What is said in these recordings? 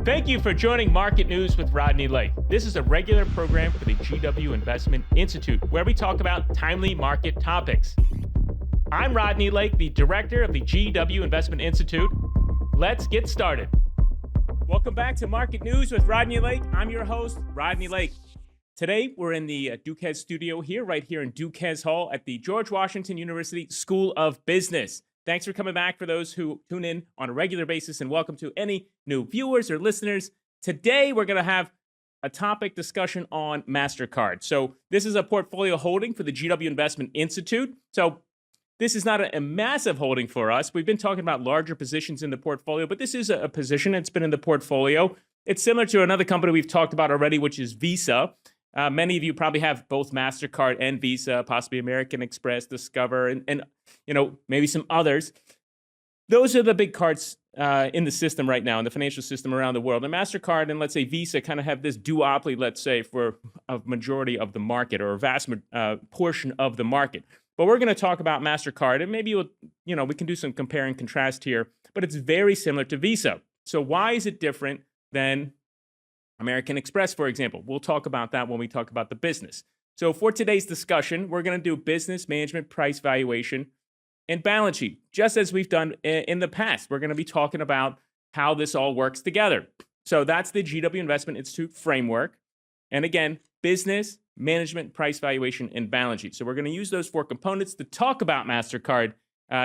Thank you for joining Market News with Rodney Lake. This is a regular program for the GW Investment Institute, where we talk about timely market topics. I'm Rodney Lake, the director of the GW Investment Institute. Let's get started. Welcome back to Market News with Rodney Lake. I'm your host, Rodney Lake. Today, we're in the Duquesne studio right here in Duquesne Hall at the George Washington University School of Business. Thanks for coming back for those who tune in on a regular basis, and welcome to any new viewers or listeners. Today, we're going to have a topic discussion on Mastercard. So this is a portfolio holding for the GW Investment Institute. So this is not a massive holding for us. We've been talking about larger positions in the portfolio, but this is a position that's been in the portfolio. It's similar to another company we've talked about already, which is Visa. Many of you probably have both Mastercard and Visa, possibly American Express, Discover, and maybe some others. Those are the big cards in the system right now, in the financial system around the world. And Mastercard and, let's say, Visa kind of have this duopoly, let's say, for a majority of the market or a vast portion of the market. But we're going to talk about Mastercard, and maybe we can do some compare and contrast here. But it's very similar to Visa. So why is it different than American Express, for example? We'll talk about that when we talk about the business. So for today's discussion, we're going to do business management, price valuation, and balance sheet, just as we've done in the past. We're going to be talking about how this all works together. So that's the GW Investment Institute framework. And again, business, management, price valuation, and balance sheet. So we're going to use those four components to talk about Mastercard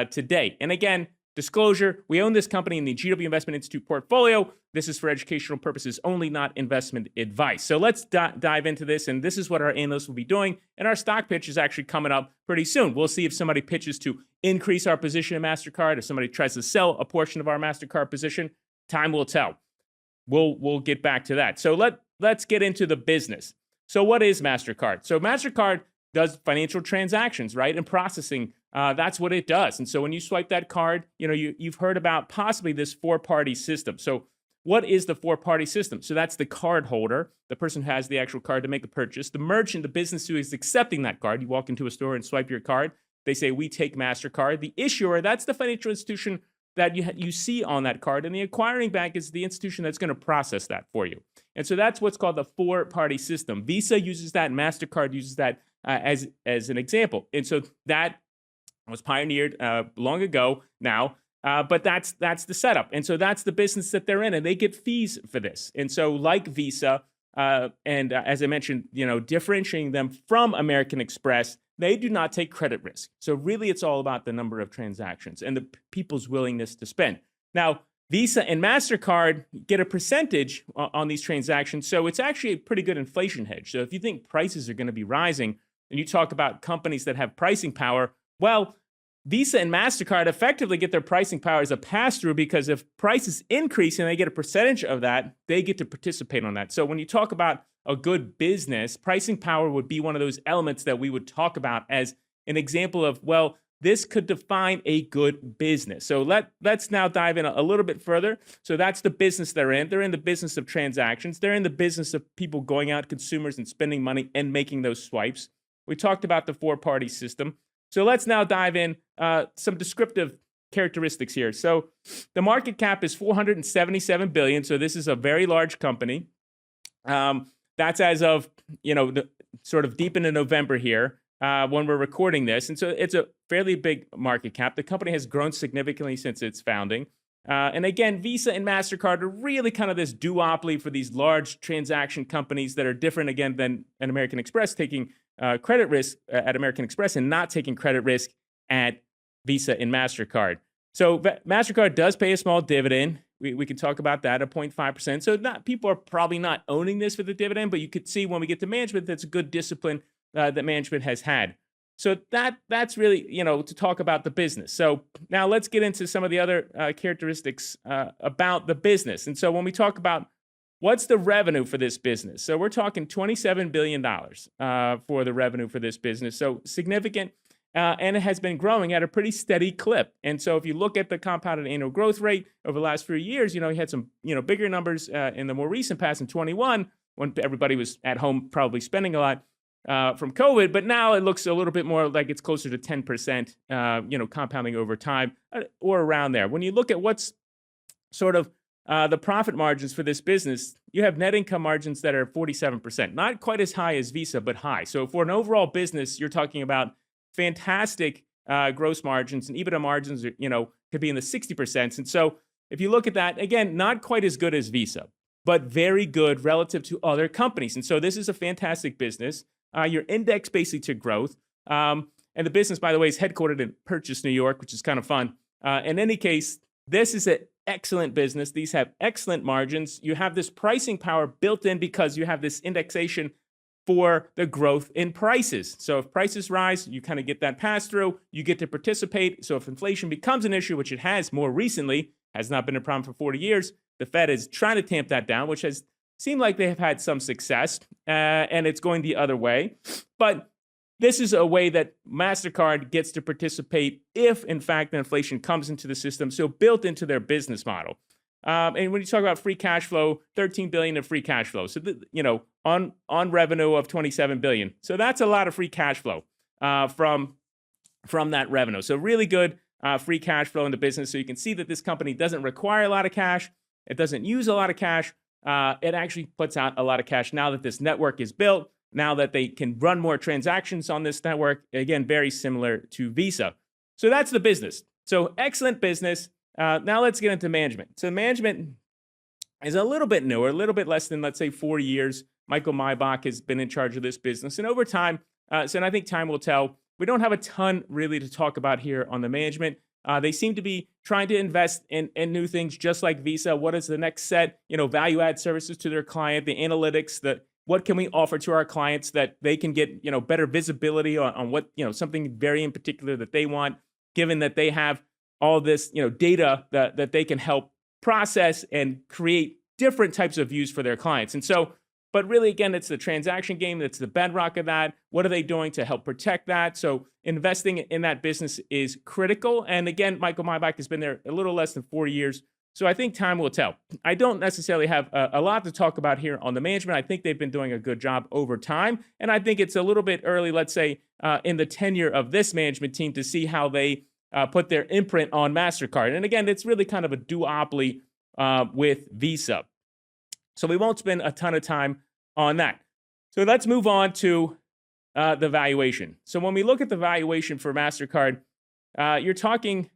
today. And again, disclosure, we own this company in the GW Investment Institute portfolio. This is for educational purposes only, not investment advice. So let's dive into this, and this is what our analysts will be doing. And our stock pitch is actually coming up pretty soon. We'll see if somebody pitches to increase our position in Mastercard, if somebody tries to sell a portion of our Mastercard position. Time will tell. We'll get back to that. So let's get into the business. So what is Mastercard? So Mastercard does financial transactions, right? And processing. That's what it does. And so when you swipe that card, you've heard about possibly this four-party system. So what is the four-party system? So that's the card holder, the person who has the actual card to make a purchase, the merchant, the business who is accepting that card. You walk into a store and swipe your card. They say, we take Mastercard. The issuer, that's the financial institution that you see on that card. And the acquiring bank is the institution that's going to process that for you. And so that's what's called the four-party system. Visa uses that, and Mastercard uses that as an example. And so that was pioneered long ago now, but that's the setup. And so that's the business that they're in, and they get fees for this. And so like Visa, and as I mentioned, differentiating them from American Express, they do not take credit risk. So really, it's all about the number of transactions and the people's willingness to spend. Now, Visa and Mastercard get a percentage on these transactions, so it's actually a pretty good inflation hedge. So if you think prices are going to be rising, and you talk about companies that have pricing power, well, Visa and Mastercard effectively get their pricing power as a pass-through, because if prices increase and they get a percentage of that, they get to participate on that. So when you talk about a good business, pricing power would be one of those elements that we would talk about as an example of, well, this could define a good business. So let's now dive in a little bit further. So that's the business they're in. They're in the business of transactions. They're in the business of people going out, consumers, and spending money and making those swipes. We talked about the four-party system. So let's now dive in some descriptive characteristics here. So the market cap is $477 billion. So this is a very large company. That's as of, sort of deep into November here when we're recording this. And so it's a fairly big market cap. The company has grown significantly since its founding. And again, Visa and Mastercard are really kind of this duopoly for these large transaction companies that are different, again, than an American Express taking credit risk at American Express and not taking credit risk at Visa and Mastercard. So Mastercard does pay a small dividend. We can talk about that, 0.5%. So people are probably not owning this for the dividend, but you could see when we get to management, that's a good discipline that management has had. So that's really, to talk about the business. So now let's get into some of the other characteristics about the business. And so when we talk about what's the revenue for this business, so we're talking $27 billion for the revenue for this business. So significant, and it has been growing at a pretty steady clip. And so if you look at the compounded annual growth rate over the last few years, you had some, bigger numbers in the more recent past in 21 when everybody was at home probably spending a lot. From COVID, but now it looks a little bit more like it's closer to 10%, compounding over time or around there. When you look at what's sort of the profit margins for this business, you have net income margins that are 47%. Not quite as high as Visa, but high. So for an overall business, you're talking about fantastic gross margins, and EBITDA margins, could be in the 60%. And so if you look at that, again, not quite as good as Visa, but very good relative to other companies. And so this is a fantastic business. You're indexed basically to growth. And the business, by the way, is headquartered in Purchase, New York, which is kind of fun. In any case, this is an excellent business. These have excellent margins. You have this pricing power built in because you have this indexation for the growth in prices. So if prices rise, you kind of get that pass through. You get to participate. So if inflation becomes an issue, which it has more recently, has not been a problem for 40 years, the Fed is trying to tamp that down, which has seemed like they have had some success, and it's going the other way. But this is a way that Mastercard gets to participate if, in fact, the inflation comes into the system, so built into their business model. And when you talk about free cash flow, $13 billion of free cash flow. So, on revenue of $27 billion. So that's a lot of free cash flow from that revenue. So really good free cash flow in the business. So you can see that this company doesn't require a lot of cash. It doesn't use a lot of cash. It actually puts out a lot of cash now that this network is built, now that they can run more transactions on this network. Again, very similar to Visa. So that's the business. So excellent business. Now let's get into management. So management is a little bit newer, a little bit less than, let's say, 4 years. Michael Maybach has been in charge of this business. And over time, and I think time will tell, we don't have a ton really to talk about here on the management. They seem to be trying to invest in new things, just like Visa. What is the next set, value-add services to their client, the analytics, what can we offer to our clients that they can get, better visibility on what, something very in particular that they want, given that they have all this, data that they can help process and create different types of views for their clients. And so, but really, again, it's the transaction game that's the bedrock of that. What are they doing to help protect that? So investing in that business is critical. And again, Michael Maybach has been there a little less than 4 years. So I think time will tell. I don't necessarily have a lot to talk about here on the management. I think they've been doing a good job over time. And I think it's a little bit early, let's say, in the tenure of this management team to see how they put their imprint on Mastercard. And again, it's really kind of a duopoly with Visa. So we won't spend a ton of time on that. So let's move on to the valuation. So when we look at the valuation for Mastercard, you're talking,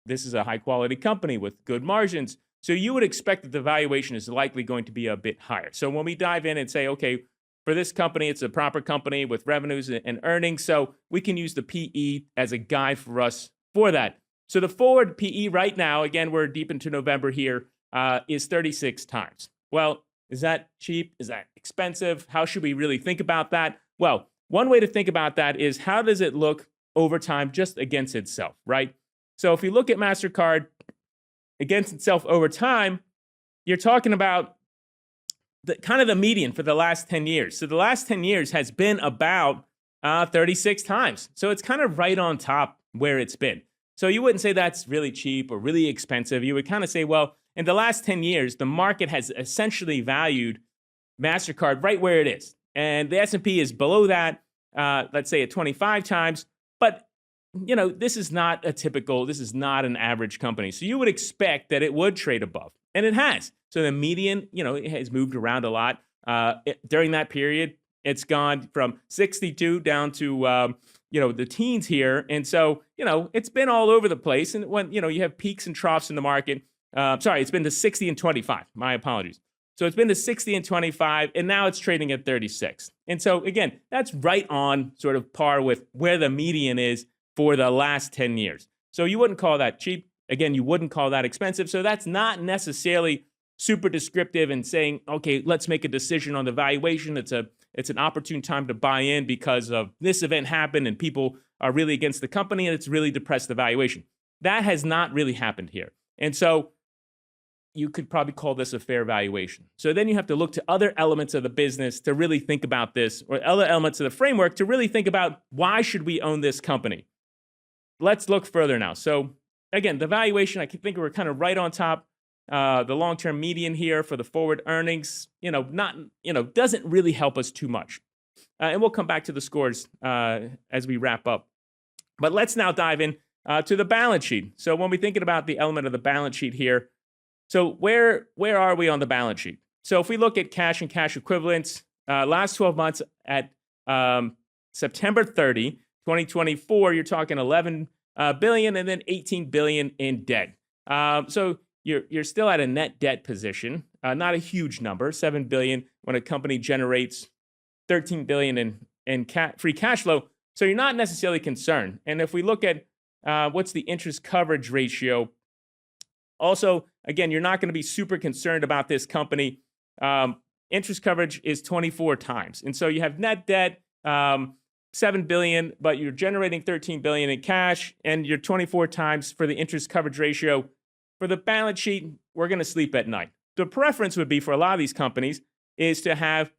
this is a high quality company with good margins. So you would expect that the valuation is likely going to be a bit higher. So when we dive in and say, okay, for this company, it's a proper company with revenues and earnings. So we can use the PE as a guide for us for that. So the forward PE right now, again, we're deep into November here, is 36 times. Well, is that cheap? Is that expensive? How should we really think about that? Well, one way to think about that is how does it look over time just against itself, right? So if you look at Mastercard against itself over time, you're talking about the median for the last 10 years. So the last 10 years has been about 36 times. So it's kind of right on top where it's been. So you wouldn't say that's really cheap or really expensive. You would kind of say, well, in the last 10 years, the market has essentially valued Mastercard right where it is. And the S&P is below that, let's say at 25 times. But, this is not an average company. So you would expect that it would trade above. And it has. So the median, it has moved around a lot. During that period, it's gone from 62 down to, the teens here. And so, it's been all over the place. And when, you have peaks and troughs in the market, it's been to 60 and 25. My apologies. So it's been to 60 and 25, and now it's trading at 36. And so, again, that's right on sort of par with where the median is for the last 10 years. So you wouldn't call that cheap. Again, you wouldn't call that expensive. So that's not necessarily super descriptive and saying, okay, let's make a decision on the valuation. It's an opportune time to buy in because of this event happened and people are really against the company and it's really depressed the valuation. That has not really happened here. And so you could probably call this a fair valuation. So then you have to look to other elements of the business to really think about this, or other elements of the framework to really think about why should we own this company? Let's look further now. So again, the valuation, I think we're kind of right on top. The long-term median here for the forward earnings, doesn't really help us too much. And we'll come back to the scores as we wrap up. But let's now dive in to the balance sheet. So when we're thinking about the element of the balance sheet here, So where are we on the balance sheet? So if we look at cash and cash equivalents, last 12 months at September 30, 2024, you're talking 11 billion and then 18 billion in debt. So you're still at a net debt position, not a huge number, 7 billion when a company generates 13 billion in free cash flow. So you're not necessarily concerned. And if we look at what's the interest coverage ratio, also, again, you're not going to be super concerned about this company. Interest coverage is 24 times. And so you have net debt, 7 billion, but you're generating 13 billion in cash, and you're 24 times for the interest coverage ratio. For the balance sheet, we're going to sleep at night. The preference would be for a lot of these companies is to have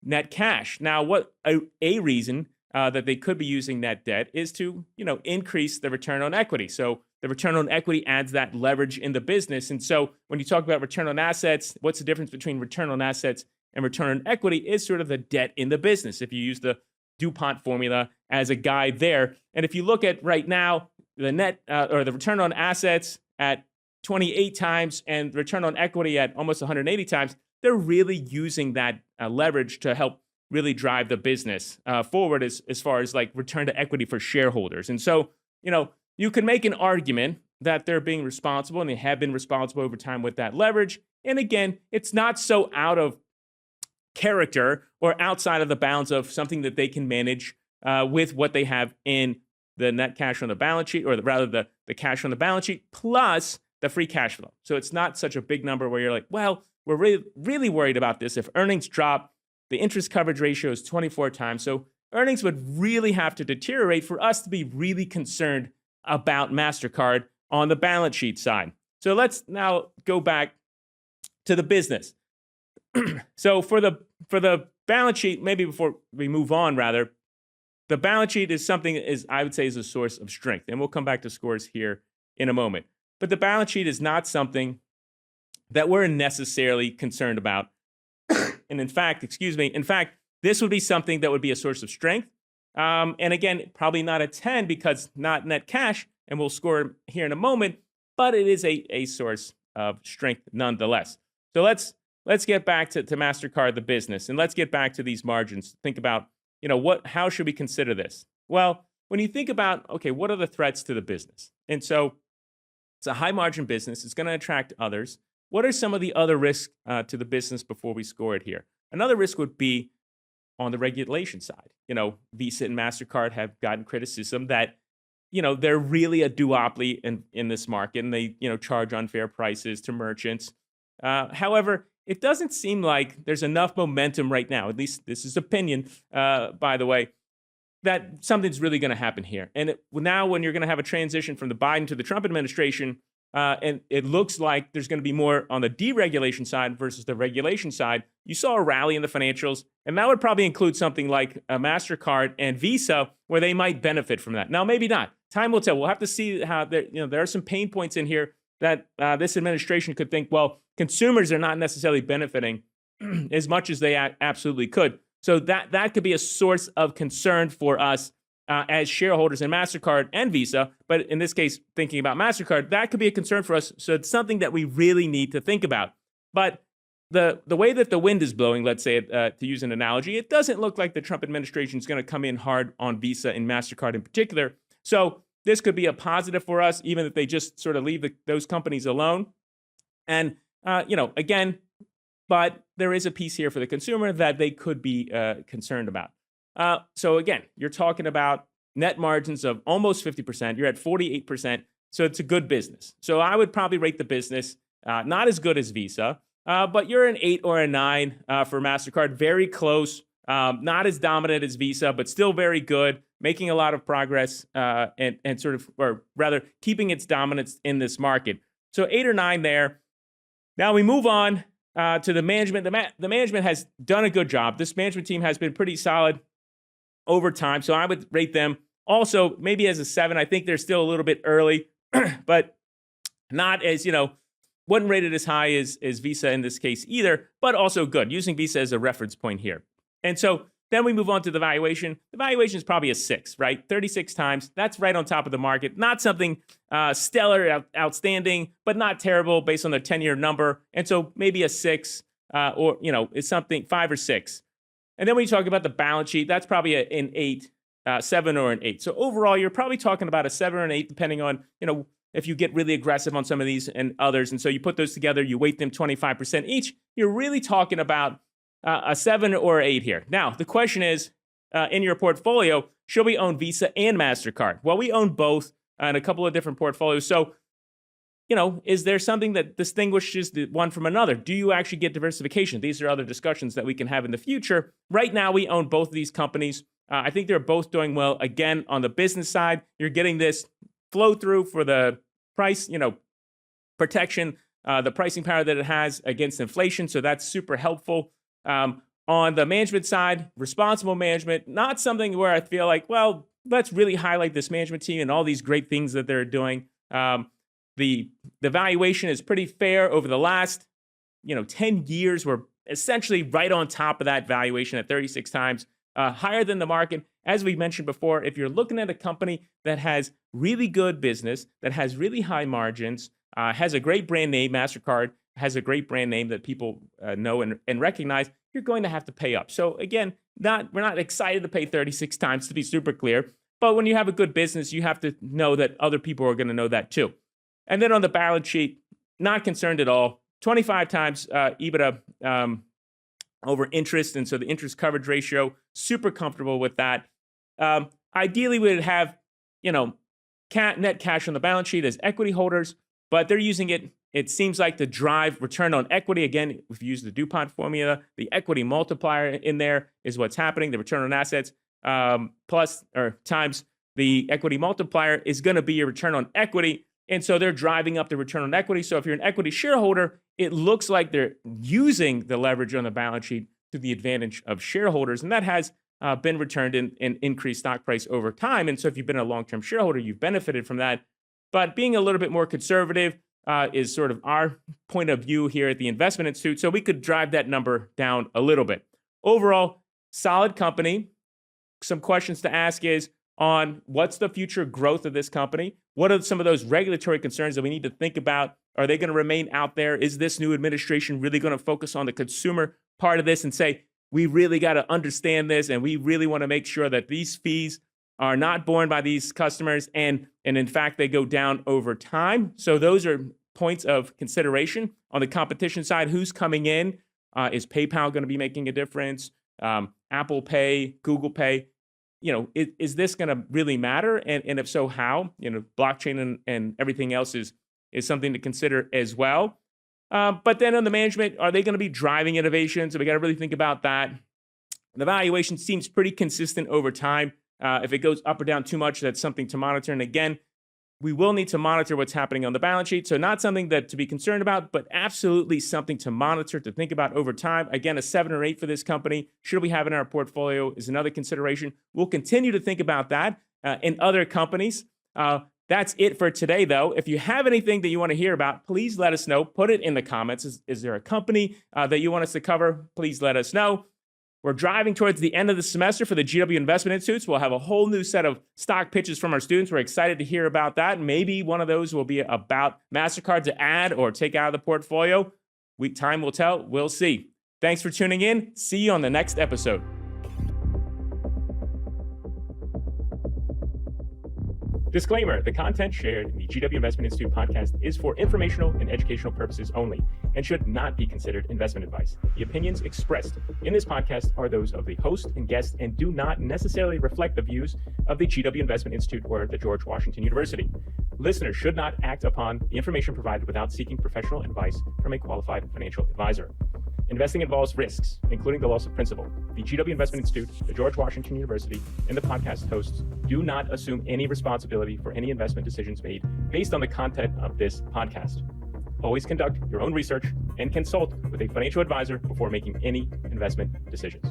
net cash. Now, what a reason that they could be using net debt is to, increase the return on equity. So the return on equity adds that leverage in the business. And so when you talk about return on assets, what's the difference between return on assets and return on equity is sort of the debt in the business, if you use the DuPont formula as a guide there. And if you look at right now, the net or the return on assets at 28 times and return on equity at almost 180 times, they're really using that leverage to help really drive the business forward as far as like return to equity for shareholders. And so, you can make an argument that they're being responsible, and they have been responsible over time with that leverage. And again, it's not so out of character or outside of the bounds of something that they can manage with what they have in the net cash on the balance sheet, or rather the cash on the balance sheet plus the free cash flow. So it's not such a big number where you're like, well, we're really, really worried about this. If earnings drop, the interest coverage ratio is 24 times. So earnings would really have to deteriorate for us to be really concerned about Mastercard on the balance sheet side. So let's now go back to the business. So for the balance sheet, maybe before we move on, rather, the balance sheet is something I would say is a source of strength. And we'll come back to scores here in a moment. But the balance sheet is not something that we're necessarily concerned about. And in fact, this would be something that would be a source of strength. And again, probably not a 10 because not net cash, and we'll score here in a moment, but it is a source of strength nonetheless. So let's get back to Mastercard, the business, and let's get back to these margins. Think about, how should we consider this? Well, when you think about, okay, what are the threats to the business? And so it's a high margin business. It's going to attract others. What are some of the other risks to the business before we score it here? Another risk would be on the regulation side. Visa and Mastercard have gotten criticism that, they're really a duopoly in this market, and they, charge unfair prices to merchants. However, it doesn't seem like there's enough momentum right now, at least this is opinion, by the way, that something's really going to happen here. And now when you're going to have a transition from the Biden to the Trump administration, and it looks like there's going to be more on the deregulation side versus the regulation side, you saw a rally in the financials, and that would probably include something like Mastercard and Visa, where they might benefit from that. Now, maybe not. Time will tell. We'll have to see how there are some pain points in here that this administration could think, well, consumers are not necessarily benefiting as much as they absolutely could. So that could be a source of concern for us as shareholders in Mastercard and Visa. But in this case, thinking about Mastercard, that could be a concern for us. So it's something that we really need to think about. But the way that the wind is blowing, let's say, to use an analogy, it doesn't look like the Trump administration is going to come in hard on Visa and Mastercard in particular. So this could be a positive for us, even if they just sort of leave those companies alone. And, again, but there is a piece here for the consumer that they could be concerned about. So again, you're talking about net margins of almost 50%. You're at 48%. So it's a good business. So I would probably rate the business not as good as Visa, but you're an 8 or a 9 for MasterCard. Very close. Not as dominant as Visa, but still very good, making a lot of progress and sort of, or rather, keeping its dominance in this market. So 8 or 9 there. Now we move on to the management. The management has done a good job. This management team has been pretty solid over time. So I would rate them also maybe as a 7. I think they're still a little bit early, but not as, wasn't rated as high as Visa in this case either, but also good. Using Visa as a reference point here. And so Then we move on to the valuation. The valuation is probably a 6, right? 36 times. That's right on top of the market. Not something stellar, outstanding, but not terrible based on their 10-year number. And so maybe a 6 or, it's something 5 or 6. And then when you talk about the balance sheet, that's probably an 8, 7 or an 8. So overall, you're probably talking about a 7 or an 8, depending on, if you get really aggressive on some of these and others. And so you put those together, you weight them 25% each, you're really talking about a 7 or 8 here. Now, the question is, in your portfolio, should we own Visa and Mastercard? Well, we own both in a couple of different portfolios. So, is there something that distinguishes the one from another? Do you actually get diversification? These are other discussions that we can have in the future. Right now, we own both of these companies. I think they're both doing well. Again, on the business side, you're getting this flow through for the price, protection, the pricing power that it has against inflation. So that's super helpful. On the management side, responsible management, not something where I feel like, well, let's really highlight this management team and all these great things that they're doing. The valuation is pretty fair over the last, 10 years. We're essentially right on top of that valuation at 36 times, higher than the market. As we mentioned before, if you're looking at a company that has really good business, that has really high margins, has a great brand name, Mastercard has a great brand name that people know and recognize, you're going to have to pay up. So again, we're not excited to pay 36 times, to be super clear. But when you have a good business, you have to know that other people are going to know that too. And then on the balance sheet, not concerned at all. 25 times EBITDA over interest. And so the interest coverage ratio, super comfortable with that. Ideally, we would have, net cash on the balance sheet as equity holders, but they're using it seems like, to drive return on equity. Again, if you use the DuPont formula, the equity multiplier in there is what's happening. The return on assets plus or times the equity multiplier is going to be your return on equity. And so they're driving up the return on equity. So if you're an equity shareholder, it looks like they're using the leverage on the balance sheet to the advantage of shareholders. And that has been returned in increased stock price over time. And so if you've been a long-term shareholder, you've benefited from that. But being a little bit more conservative is sort of our point of view here at the Investment Institute. So we could drive that number down a little bit. Overall, solid company. Some questions to ask is on what's the future growth of this company? What are some of those regulatory concerns that we need to think about? Are they going to remain out there? Is this new administration really going to focus on the consumer part of this and say, we really got to understand this and we really want to make sure that these fees are not borne by these customers and in fact, they go down over time? So those are points of consideration. On the competition side, who's coming in? Is PayPal going to be making a difference? Apple Pay, Google Pay? Is this going to really matter? And if so, how? Blockchain and everything else is something to consider as well. But then on the management, are they going to be driving innovation? So we got to really think about that. The valuation seems pretty consistent over time. If it goes up or down too much, that's something to monitor. And again, we will need to monitor what's happening on the balance sheet. So not something to be concerned about, but absolutely something to monitor, to think about over time. Again, a 7 or 8 for this company. Should we have in our portfolio is another consideration. We'll continue to think about that in other companies. That's it for today, though. If you have anything that you want to hear about, please let us know. Put it in the comments. Is there a company that you want us to cover? Please let us know. We're driving towards the end of the semester for the GW Investment Institutes. We'll have a whole new set of stock pitches from our students. We're excited to hear about that. Maybe one of those will be about Mastercard to add or take out of the portfolio. Time will tell. We'll see. Thanks for tuning in. See you on the next episode. Disclaimer, the content shared in the GW Investment Institute podcast is for informational and educational purposes only and should not be considered investment advice. The opinions expressed in this podcast are those of the host and guest and do not necessarily reflect the views of the GW Investment Institute or the George Washington University. Listeners should not act upon the information provided without seeking professional advice from a qualified financial advisor. Investing involves risks, including the loss of principal. The GW Investment Institute, the George Washington University, and the podcast hosts do not assume any responsibility for any investment decisions made based on the content of this podcast. Always conduct your own research and consult with a financial advisor before making any investment decisions.